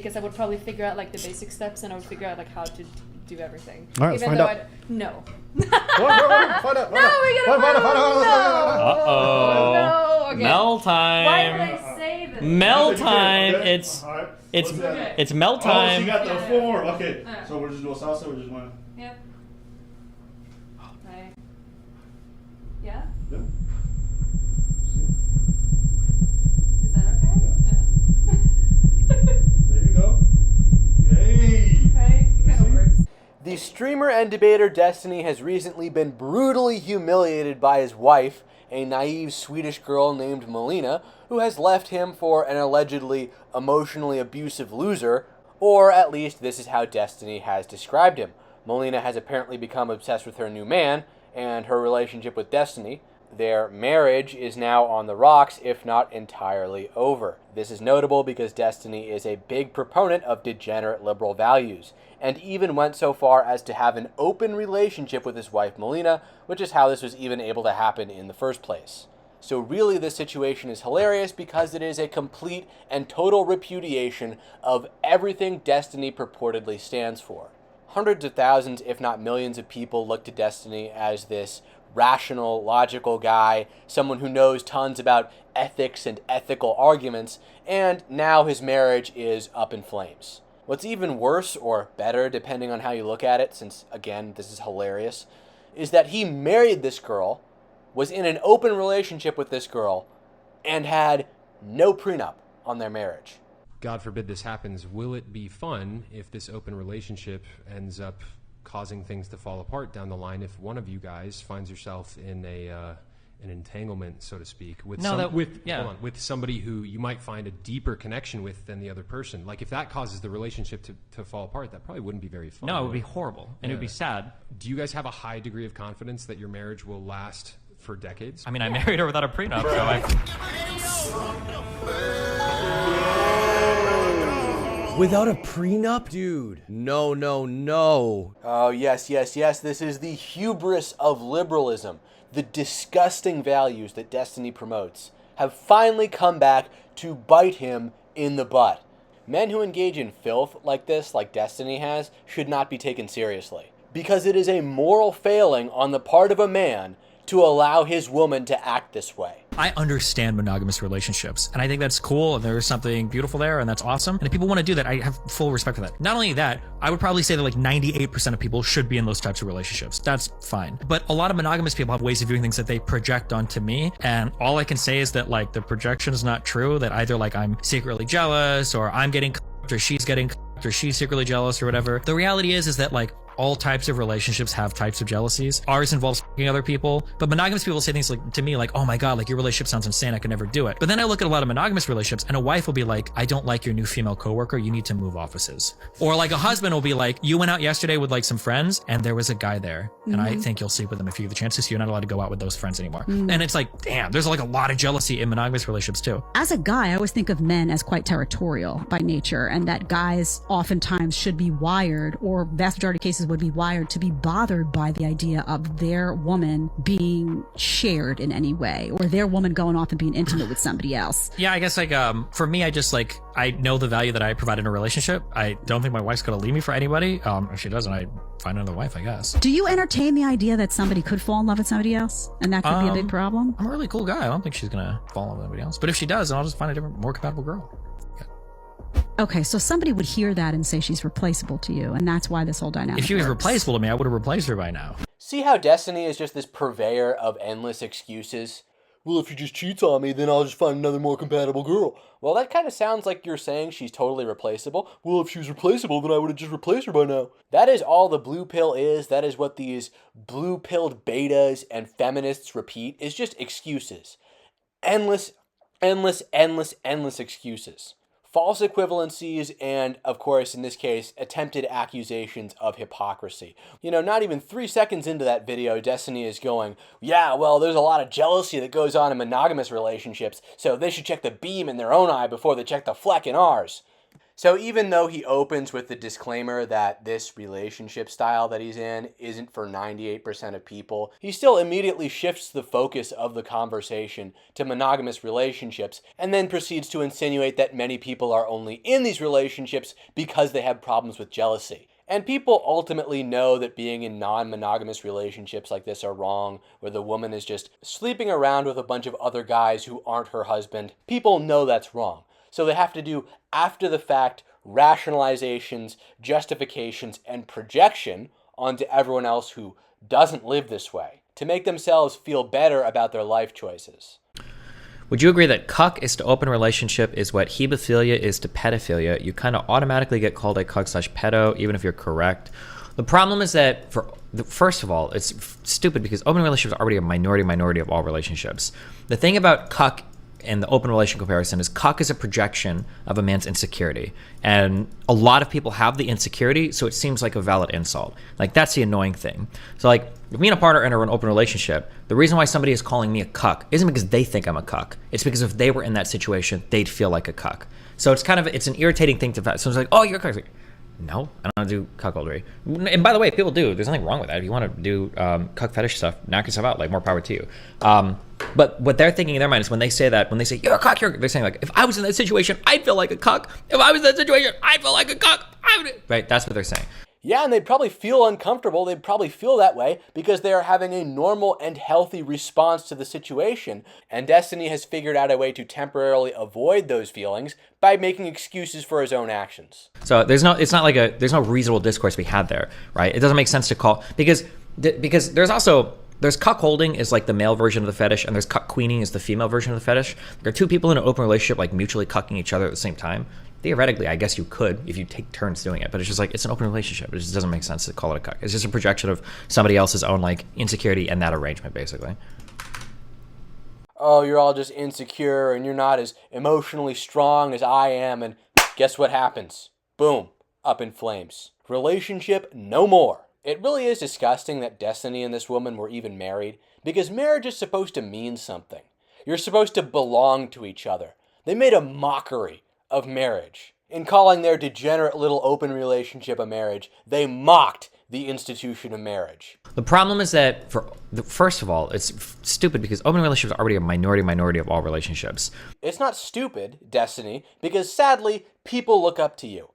because I would probably figure out like the basic steps and I would figure out like how to do everything. All right, let's find out. No. Find out. No, we gotta move. Uh-oh. No. Okay. Mel time. Why did I say this? Mel time. Okay. It's All right. it's What's that? it's Mel Oh, time. she got the Yeah. form. Okay, so we're just doing salsa. We're just going. Yep. Right. Yeah. Yeah. Is that okay? Yeah. There you go. Hey. Right. It kind of works. The streamer and debater Destiny has recently been brutally humiliated by his wife, a naive Swedish girl named Melina, who has left him for an allegedly emotionally abusive loser, or at least this is how Destiny has described him. Melina has apparently become obsessed with her new man and her relationship with Destiny. Their marriage is now on the rocks, if not entirely over. This is notable because Destiny is a big proponent of degenerate liberal values, and even went so far as to have an open relationship with his wife Melina, which is how this was even able to happen in the first place. So really this situation is hilarious because it is a complete and total repudiation of everything Destiny purportedly stands for. Hundreds of thousands, if not millions of people look to Destiny as this rational, logical guy, someone who knows tons about ethics and ethical arguments, and now his marriage is up in flames. What's even worse, or better, depending on how you look at it, since, again, this is hilarious, is that he married this girl, was in an open relationship with this girl, and had no prenup on their marriage. God forbid this happens, will it be fun if this open relationship ends up causing things to fall apart down the line if one of you guys finds yourself in an entanglement, so to speak, with with somebody who you might find a deeper connection with than the other person? Like if that causes the relationship to fall apart, that probably wouldn't be very fun. No, it would be horrible, and it would be sad. Do you guys have a high degree of confidence that your marriage will last for decades? I mean, I married her without a prenup, so Without a prenup? Dude. No. Oh, yes. This is the hubris of liberalism. The disgusting values that Destiny promotes have finally come back to bite him in the butt. Men who engage in filth like this, like Destiny has, should not be taken seriously. Because it is a moral failing on the part of a man to allow his woman to act this way. I understand monogamous relationships, and I think that's cool, and there's something beautiful there, and that's awesome. And if people want to do that, I have full respect for that. Not only that, I would probably say that like 98% of people should be in those types of relationships. That's fine. But a lot of monogamous people have ways of doing things that they project onto me, and all I can say is that like the projection is not true, that either like I'm secretly jealous, or I'm getting or she's getting or she's secretly jealous or whatever. The reality is that like all types of relationships have types of jealousies. Ours involves f***ing other people, but monogamous people say things like to me like, oh my god, like your relationship sounds insane, I could never do it. But then I look at a lot of monogamous relationships and a wife will be like, I don't like your new female coworker, you need to move offices. Or like a husband will be like, you went out yesterday with like some friends and there was a guy there, and I think you'll sleep with him if you have the chance to, so you're not allowed to go out with those friends anymore. And it's like, damn, there's like a lot of jealousy in monogamous relationships too. As a guy, I always think of men as quite territorial by nature, and that guys oftentimes should be wired, or vast majority of cases would be wired to be bothered by the idea of their woman being shared in any way, or their woman going off and being intimate with somebody else. Yeah, I guess like for me, I just like, I know the value that I provide in a relationship. I don't think my wife's gonna leave me for anybody. If she doesn't, I find another wife, I guess. Do you entertain the idea that somebody could fall in love with somebody else, and that could be a big problem? I'm a really cool guy. I don't think she's gonna fall in love with anybody else. But if she does, then I'll just find a different, more compatible girl. Okay, so somebody would hear that and say she's replaceable to you, and that's why this whole dynamic If she was works. replaceable to me, I would have replaced her by now. See how Destiny is just this purveyor of endless excuses? Well, if she just cheats on me, then I'll just find another more compatible girl. Well, that kind of sounds like you're saying she's totally replaceable. Well, if she was replaceable, then I would have just replaced her by now. That is all the blue pill is. That is what these blue-pilled betas and feminists repeat, is just excuses. Endless excuses. False equivalencies, and, of course, in this case, attempted accusations of hypocrisy. You know, not even 3 seconds into that video, Destiny is going, yeah, well, there's a lot of jealousy that goes on in monogamous relationships, so they should check the beam in their own eye before they check the fleck in ours. So even though he opens with the disclaimer that this relationship style that he's in isn't for 98% of people, he still immediately shifts the focus of the conversation to monogamous relationships and then proceeds to insinuate that many people are only in these relationships because they have problems with jealousy. And people ultimately know that being in non-monogamous relationships like this are wrong, where the woman is just sleeping around with a bunch of other guys who aren't her husband. People know that's wrong. So they have to do after-the-fact rationalizations, justifications, and projection onto everyone else who doesn't live this way to make themselves feel better about their life choices. Would you agree that cuck is to open relationship is what hebephilia is to pedophilia? You kind of automatically get called a cuck/pedo, even if you're correct. The problem is that, first of all, it's stupid because open relationships are already a minority of all relationships. The thing about cuck and the open relation comparison is cuck is a projection of a man's insecurity. And a lot of people have the insecurity, so it seems like a valid insult. Like, that's the annoying thing. So, like, if me and a partner enter an open relationship, the reason why somebody is calling me a cuck isn't because they think I'm a cuck. It's because if they were in that situation, they'd feel like a cuck. So it's an irritating thing to someone's like, oh, you're a cuck. Like, no, I don't do cuckoldry. And by the way, people do. There's nothing wrong with that. If you want to do cuck fetish stuff, knock yourself out. Like, more power to you. But what they're thinking in their mind is when they say, you're a cuck, they're saying, like, if I was in that situation, I'd feel like a cuck. If I was in that situation, I'd feel like a cuck. Right? That's what they're saying. Yeah, and they'd probably feel uncomfortable. They'd probably feel that way because they are having a normal and healthy response to the situation. And Destiny has figured out a way to temporarily avoid those feelings by making excuses for his own actions. So there's no reasonable discourse we had there, right? It doesn't make sense to call, because there's cuckolding is like the male version of the fetish, and there's cuck queening is the female version of the fetish. There are two people in an open relationship like mutually cucking each other at the same time. Theoretically, I guess you could if you take turns doing it, but it's just like, it's an open relationship. It just doesn't make sense to call it a cuck. It's just a projection of somebody else's own like insecurity and that arrangement, basically. Oh, you're all just insecure and you're not as emotionally strong as I am, and guess what happens? Boom, up in flames. Relationship no more. It really is disgusting that Destiny and this woman were even married, because marriage is supposed to mean something. You're supposed to belong to each other. They made a mockery of marriage. In calling their degenerate little open relationship a marriage, they mocked the institution of marriage. The problem is that, first of all, it's stupid because open relationships are already a minority of all relationships. It's not stupid, Destiny, because sadly, people look up to you.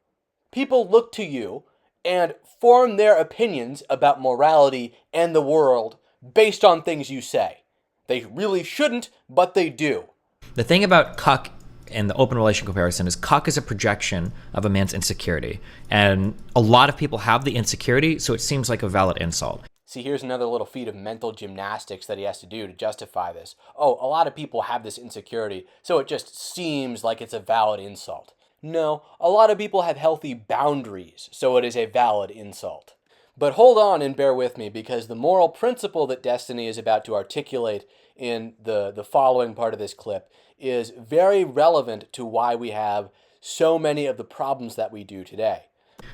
People look to you and form their opinions about morality and the world based on things you say. They really shouldn't, but they do. The thing about cuck and the open relation comparison is cuck is a projection of a man's insecurity. And a lot of people have the insecurity, so it seems like a valid insult. See, here's another little feat of mental gymnastics that he has to do to justify this. Oh, a lot of people have this insecurity, so it just seems like it's a valid insult. No, a lot of people have healthy boundaries, so it is a valid insult. But hold on and bear with me, because the moral principle that Destiny is about to articulate in the following part of this clip is very relevant to why we have so many of the problems that we do today.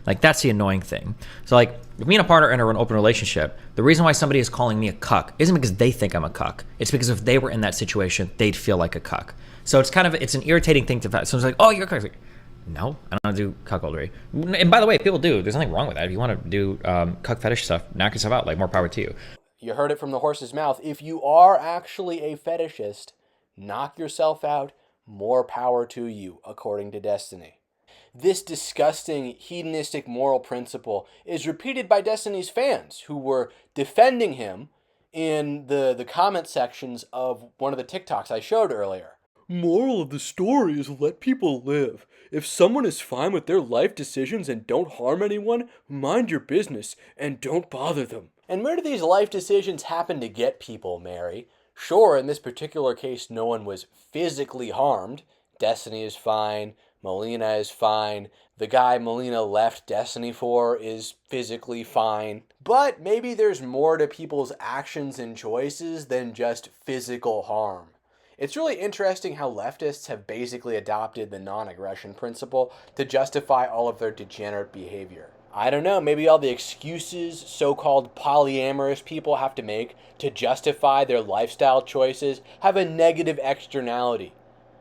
Like, that's the annoying thing. So, like, if me and a partner enter an open relationship, the reason why somebody is calling me a cuck isn't because they think I'm a cuck. It's because if they were in that situation, they'd feel like a cuck. So it's an irritating thing to someone's like, oh, you're a cuck. Like, no, I don't do cuckoldry. And by the way, people do. There's nothing wrong with that. If you want to do cuck fetish stuff, knock yourself out. Like, more power to you. You heard it from the horse's mouth. If you are actually a fetishist, knock yourself out. More power to you, according to Destiny. This disgusting, hedonistic moral principle is repeated by Destiny's fans, who were defending him in the comment sections of one of the TikToks I showed earlier. Moral of the story is let people live. If someone is fine with their life decisions and don't harm anyone, mind your business and don't bother them. And where do these life decisions happen to get people, Mary? Sure, in this particular case, no one was physically harmed. Destiny is fine. Melina is fine. The guy Melina left Destiny for is physically fine. But maybe there's more to people's actions and choices than just physical harm. It's really interesting how leftists have basically adopted the non-aggression principle to justify all of their degenerate behavior. I don't know, maybe all the excuses so-called polyamorous people have to make to justify their lifestyle choices have a negative externality,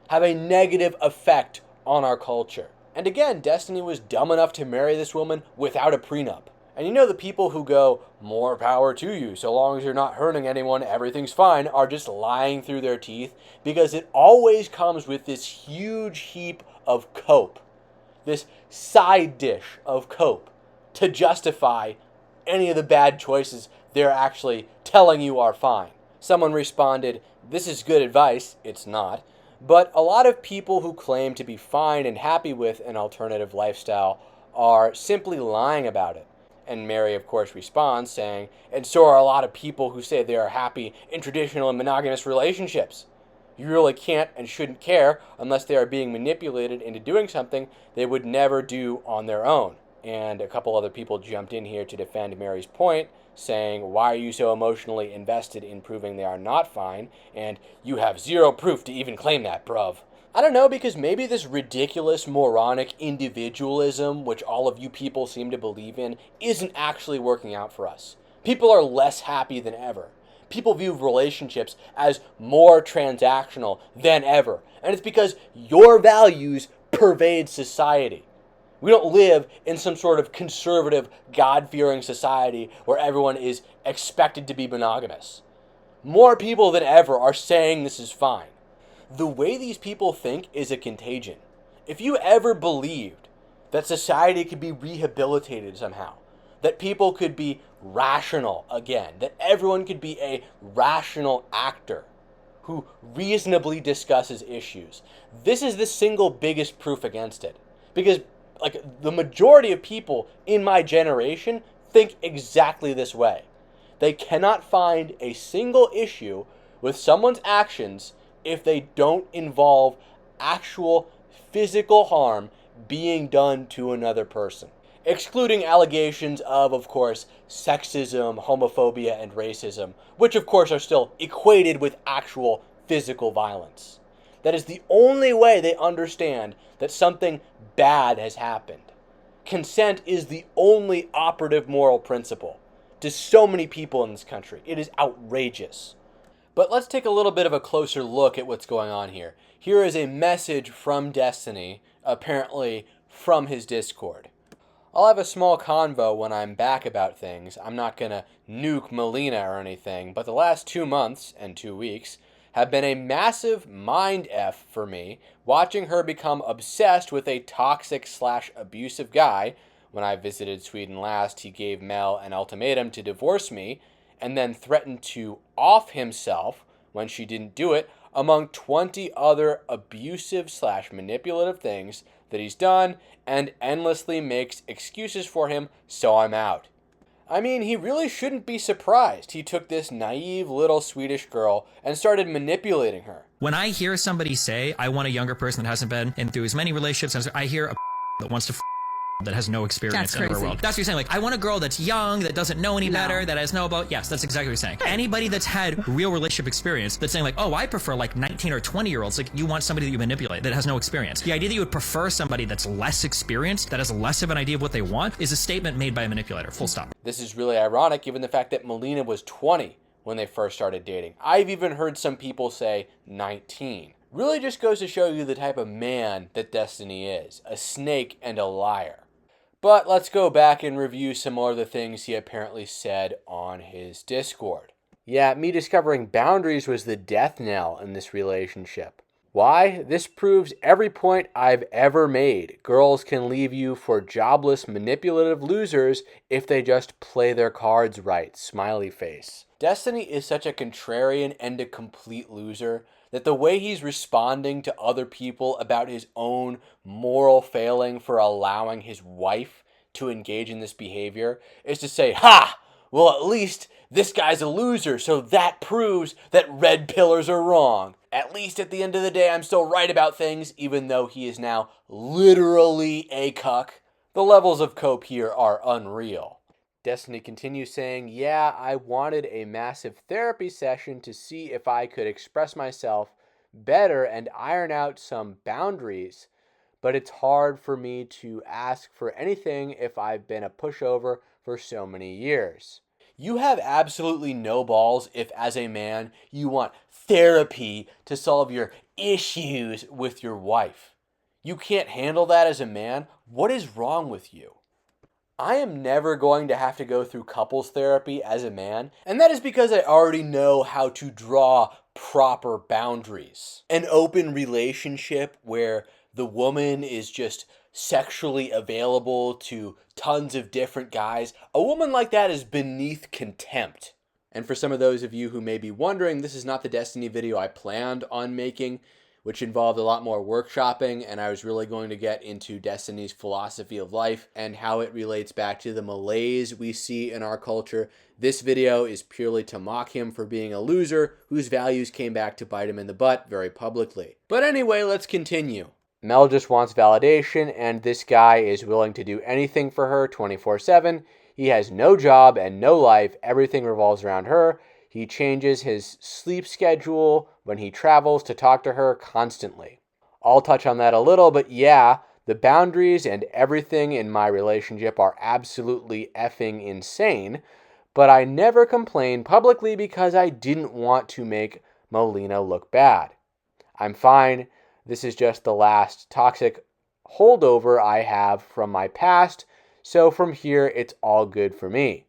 have a negative effect on our culture. And again, Destiny was dumb enough to marry this woman without a prenup. And you know, the people who go, more power to you, so long as you're not hurting anyone, everything's fine, are just lying through their teeth, because it always comes with this huge heap of cope, this side dish of cope, to justify any of the bad choices they're actually telling you are fine. Someone responded, "This is good advice." It's not. But a lot of people who claim to be fine and happy with an alternative lifestyle are simply lying about it. And Mary, of course, responds saying, "And so are a lot of people who say they are happy in traditional and monogamous relationships. You really can't and shouldn't care unless they are being manipulated into doing something they would never do on their own." And a couple other people jumped in here to defend Mary's point, saying, "Why are you so emotionally invested in proving they are not fine? And you have zero proof to even claim that, bruv." I don't know, because maybe this ridiculous, moronic individualism, which all of you people seem to believe in, isn't actually working out for us. People are less happy than ever. People view relationships as more transactional than ever. And it's because your values pervade society. We don't live in some sort of conservative, God-fearing society where everyone is expected to be monogamous. More people than ever are saying this is fine. The way these people think is a contagion. If you ever believed that society could be rehabilitated somehow, that people could be rational again, that everyone could be a rational actor who reasonably discusses issues, this is the single biggest proof against it. Because the majority of people in my generation think exactly this way. They cannot find a single issue with someone's actions if they don't involve actual physical harm being done to another person. Excluding allegations of course, sexism, homophobia, and racism, which of course are still equated with actual physical violence. That is the only way they understand that something bad has happened. Consent is the only operative moral principle to so many people in this country. It is outrageous. But let's take a little bit of a closer look at what's going on here. Here is a message from Destiny, apparently from his Discord. I'll have a small convo when I'm back about things. I'm not gonna nuke Melina or anything, but the last 2 months and 2 weeks have been a massive mind F for me, watching her become obsessed with a toxic/abusive guy. When I visited Sweden last, he gave Mel an ultimatum to divorce me, and then threatened to off himself when she didn't do it, among 20 other abusive/manipulative things that he's done, and endlessly makes excuses for him, so I'm out. I mean, he really shouldn't be surprised. He took this naive little Swedish girl and started manipulating her. When I hear somebody say, I want a younger person that hasn't been in through as many relationships, I hear a that wants to that has no experience in the real world. That's what you're saying. Like, I want a girl that's young, that doesn't know any better, that has no about. Yes, that's exactly what you're saying. Anybody that's had real relationship experience that's saying like, oh, I prefer like 19 or 20-year-olds. Like, you want somebody that you manipulate that has no experience. The idea that you would prefer somebody that's less experienced, that has less of an idea of what they want, is a statement made by a manipulator. Full stop. This is really ironic given the fact that Melina was 20 when they first started dating. I've even heard some people say 19. Really just goes to show you the type of man that Destiny is. A snake and a liar. But let's go back and review some more of the things he apparently said on his Discord. Yeah, me discovering boundaries was the death knell in this relationship. Why? This proves every point I've ever made. Girls can leave you for jobless, manipulative losers if they just play their cards right. Smiley face. Destiny is such a contrarian and a complete loser that the way he's responding to other people about his own moral failing for allowing his wife to engage in this behavior is to say, ha! Well, at least this guy's a loser, so that proves that red pillars are wrong. At least at the end of the day, I'm still right about things, even though he is now literally a cuck. The levels of cope here are unreal. Destiny continues saying, yeah, I wanted a massive therapy session to see if I could express myself better and iron out some boundaries, but it's hard for me to ask for anything if I've been a pushover for so many years. You have absolutely no balls if, as a man, you want therapy to solve your issues with your wife. You can't handle that as a man? What is wrong with you? I am never going to have to go through couples therapy as a man, and that is because I already know how to draw proper boundaries. An open relationship where the woman is just sexually available to tons of different guys, a woman like that is beneath contempt. And for some of those of you who may be wondering, this is not the Destiny video I planned on making, which involved a lot more workshopping, and I was really going to get into Destiny's philosophy of life and how it relates back to the malaise we see in our culture. This video is purely to mock him for being a loser whose values came back to bite him in the butt very publicly. But anyway, let's continue. Mel just wants validation, and this guy is willing to do anything for her 24/7. He has no job and no life. Everything revolves around her. He changes his sleep schedule when he travels to talk to her constantly. I'll touch on that a little, but yeah, the boundaries and everything in my relationship are absolutely effing insane, but I never complain publicly because I didn't want to make Melina look bad. I'm fine. This is just the last toxic holdover I have from my past, so from here it's all good for me.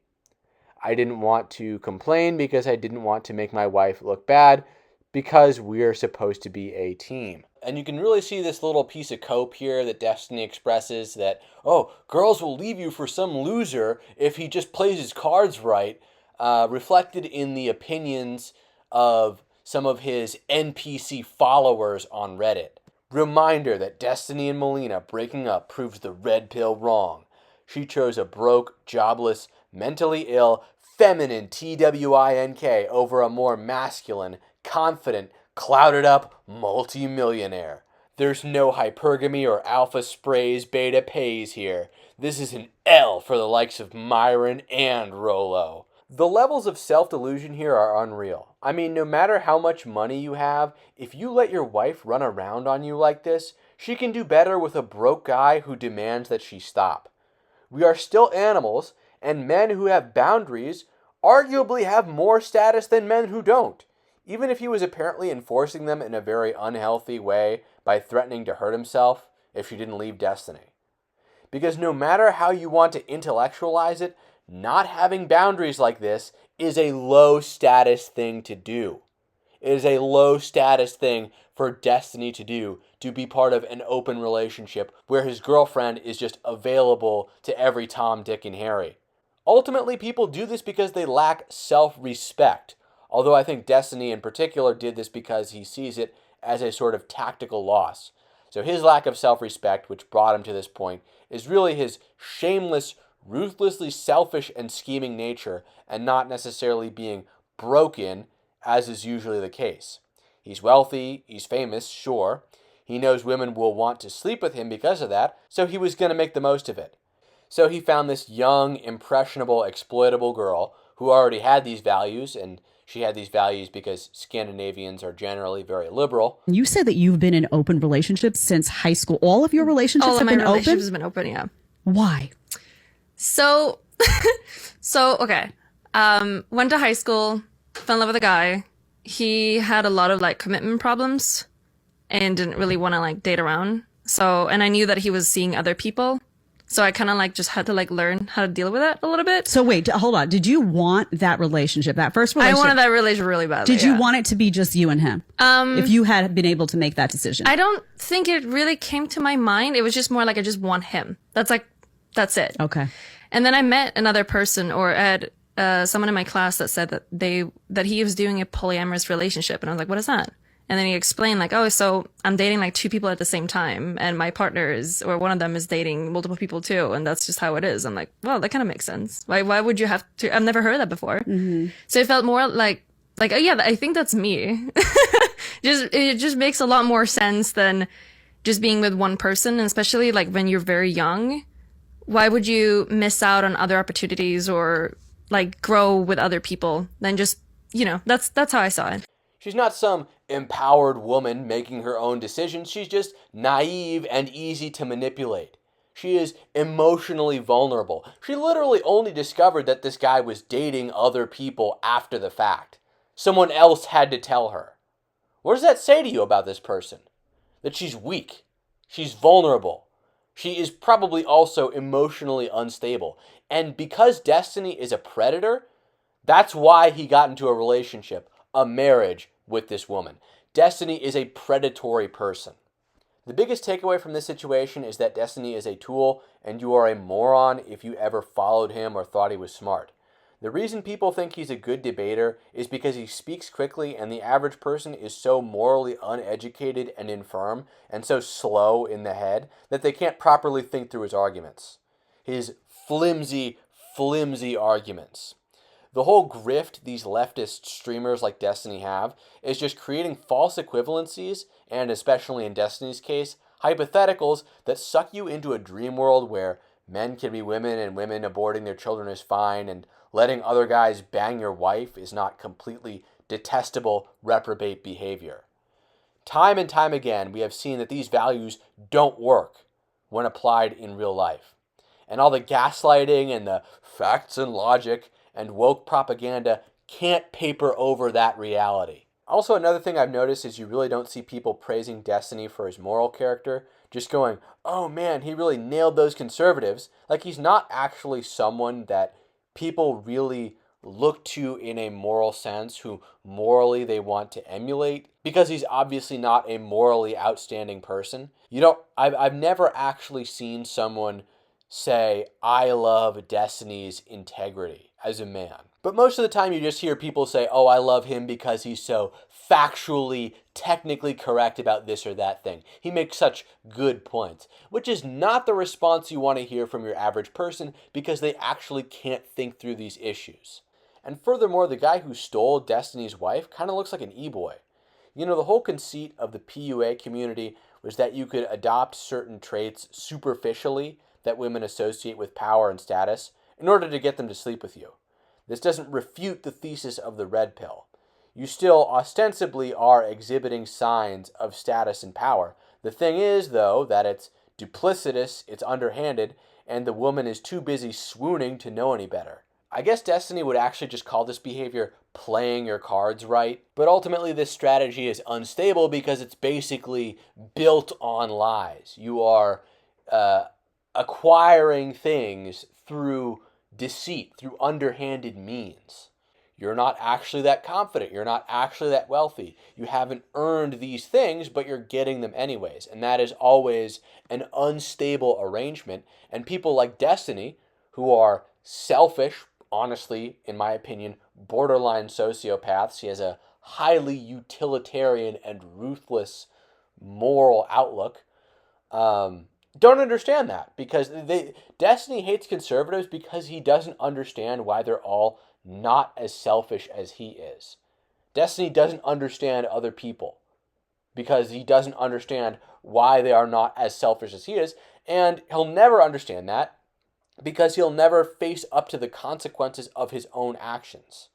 I didn't want to complain because I didn't want to make my wife look bad because we're supposed to be a team. And you can really see this little piece of cope here that Destiny expresses that, oh, girls will leave you for some loser if he just plays his cards right, reflected in the opinions of some of his NPC followers on Reddit. Reminder that Destiny and Melina breaking up proves the red pill wrong. She chose a broke, jobless, mentally ill, feminine TWINK over a more masculine, confident, clouded up multi-millionaire. There's no hypergamy or alpha sprays beta pays here. This is an L for the likes of Myron and Rolo. The levels of self-delusion here are unreal. I mean, no matter how much money you have, if you let your wife run around on you like this, she can do better with a broke guy who demands that she stop. We are still animals, and men who have boundaries arguably have more status than men who don't, even if he was apparently enforcing them in a very unhealthy way by threatening to hurt himself if she didn't leave Destiny. Because no matter how you want to intellectualize it, not having boundaries like this is a low status thing to do. It is a low status thing for Destiny to do, to be part of an open relationship where his girlfriend is just available to every Tom, Dick, and Harry. Ultimately, people do this because they lack self-respect, although I think Destiny in particular did this because he sees it as a sort of tactical loss. So his lack of self-respect, which brought him to this point, is really his shameless, ruthlessly selfish and scheming nature, and not necessarily being broken, as is usually the case. He's wealthy, he's famous, sure. He knows women will want to sleep with him because of that, so he was going to make the most of it. So he found this young, impressionable, exploitable girl who already had these values, and she had these values because Scandinavians are generally very liberal. You said that you've been in open relationships since high school. All of your relationships All of have my been relationships open? have been open, yeah. Why? So, okay. Went to high school, fell in love with a guy. He had a lot of like commitment problems and didn't really want to like date around. So, and I knew that he was seeing other people. So I kind of like just had to like learn how to deal with it a little bit. So wait, hold on. Did you want that relationship, that first relationship? I wanted that relationship really badly. Did you want it to be just you and him? If you had been able to make that decision. I don't think it really came to my mind. It was just more like I just want him. That's it. Okay. And then I met another person, or I had someone in my class that said that he was doing a polyamorous relationship, and I was like, what is that? And then he explained like, oh, so I'm dating like 2 people at the same time, and my partner is, or one of them is dating multiple people too, and that's just how it is. I'm like, well, that kind of makes sense. Why would you have to? I've never heard that before. Mm-hmm. So it felt more like, oh yeah, I think that's me. It just makes a lot more sense than just being with one person, and especially like when you're very young. Why would you miss out on other opportunities or like grow with other people than just, that's how I saw it. She's not some empowered woman making her own decisions. She's just naive and easy to manipulate. She is emotionally vulnerable. She literally only discovered that this guy was dating other people after the fact. Someone else had to tell her. What does that say to you about this person? That she's weak. She's vulnerable. She is probably also emotionally unstable. And because Destiny is a predator, that's why he got into a relationship, a marriage with this woman. Destiny is a predatory person. The biggest takeaway from this situation is that Destiny is a tool, and you are a moron if you ever followed him or thought he was smart. The reason people think he's a good debater is because he speaks quickly, and the average person is so morally uneducated and infirm and so slow in the head that they can't properly think through his arguments. His flimsy arguments. The whole grift these leftist streamers like Destiny have is just creating false equivalencies, and especially in Destiny's case, hypotheticals that suck you into a dream world where men can be women and women aborting their children is fine, and letting other guys bang your wife is not completely detestable reprobate behavior. Time and time again, we have seen that these values don't work when applied in real life. And all the gaslighting and the facts and logic and woke propaganda can't paper over that reality. Also, another thing I've noticed is you really don't see people praising Destiny for his moral character, just going, oh man, he really nailed those conservatives. Like, he's not actually someone that people really look to in a moral sense, who morally they want to emulate, because he's obviously not a morally outstanding person. I've never actually seen someone say, I love Destiny's integrity as a man. But most of the time you just hear people say, oh, I love him because he's so factually, technically correct about this or that thing. He makes such good points, which is not the response you want to hear from your average person, because they actually can't think through these issues. And furthermore, the guy who stole Destiny's wife kind of looks like an e-boy. You know, the whole conceit of the PUA community was that you could adopt certain traits superficially that women associate with power and status in order to get them to sleep with you. This doesn't refute the thesis of the red pill. You still ostensibly are exhibiting signs of status and power. The thing is, though, that it's duplicitous, it's underhanded, and the woman is too busy swooning to know any better. I guess Destiny would actually just call this behavior playing your cards right, but ultimately this strategy is unstable because it's basically built on lies. You are acquiring things through deceit, through underhanded means. You're not actually that confident. You're not actually that wealthy. You haven't earned these things, but you're getting them anyways. And that is always an unstable arrangement. And people like Destiny, who are selfish, honestly, in my opinion, borderline sociopaths. He has a highly utilitarian and ruthless moral outlook. Don't understand that, because Destiny hates conservatives because he doesn't understand why they're all not as selfish as he is. Destiny doesn't understand other people because he doesn't understand why they are not as selfish as he is, and he'll never understand that because he'll never face up to the consequences of his own actions.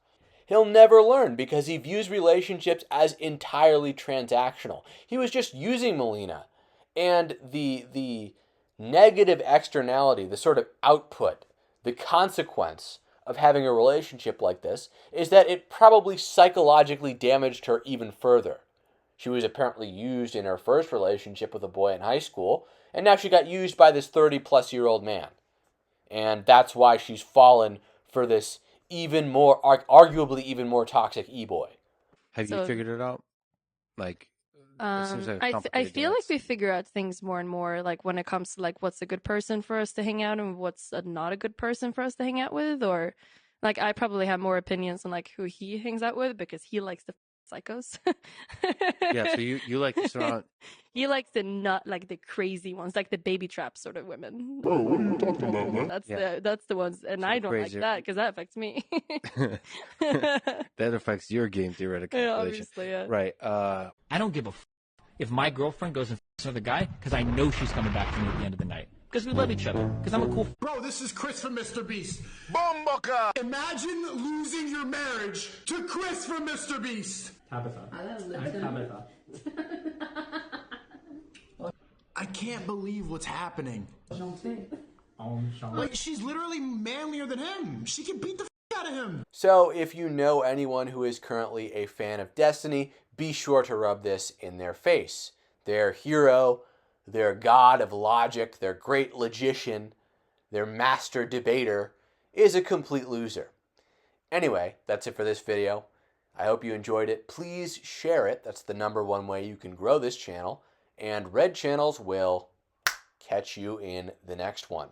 He'll never learn because he views relationships as entirely transactional. He was just using Melina, and the negative externality, the sort of output, the consequence of having a relationship like this is that it probably psychologically damaged her even further. She was apparently used in her first relationship with a boy in high school, and now she got used by this 30-plus-year-old man. And that's why she's fallen for this even more, arguably even more toxic e-boy. Have you figured it out? Like, it seems like a I complicated feel like dance. we figure out things more and more, like when it comes to like what's a good person for us to hang out and what's not a good person for us to hang out with, or like I probably have more opinions on like who he hangs out with because he likes the psychos. Yeah, so you like to surround. He likes the not like the crazy ones, like the baby trap sort of women. Bro, what are you talking about, man? That's the ones, and So I don't crazier. like that because that affects me. That affects your game theoretic Yeah, calculation. obviously, yeah. Right. I don't give a if my girlfriend goes and another guy, because I know she's coming back to me at the end of the night. Because we love each other. Because I'm a cool. Bro, this is Chris from Mr. Beast. Bomboka! Imagine losing your marriage to Chris from Mr. Beast. Tabitha. I can't believe what's happening. Like, she's literally manlier than him. She can beat the out of him. So if you know anyone who is currently a fan of Destiny, be sure to rub this in their face. Their hero, their god of logic, their great logician, their master debater, is a complete loser. Anyway, that's it for this video. I hope you enjoyed it. Please share it. That's the #1 way you can grow this channel. And Red Channels will catch you in the next one.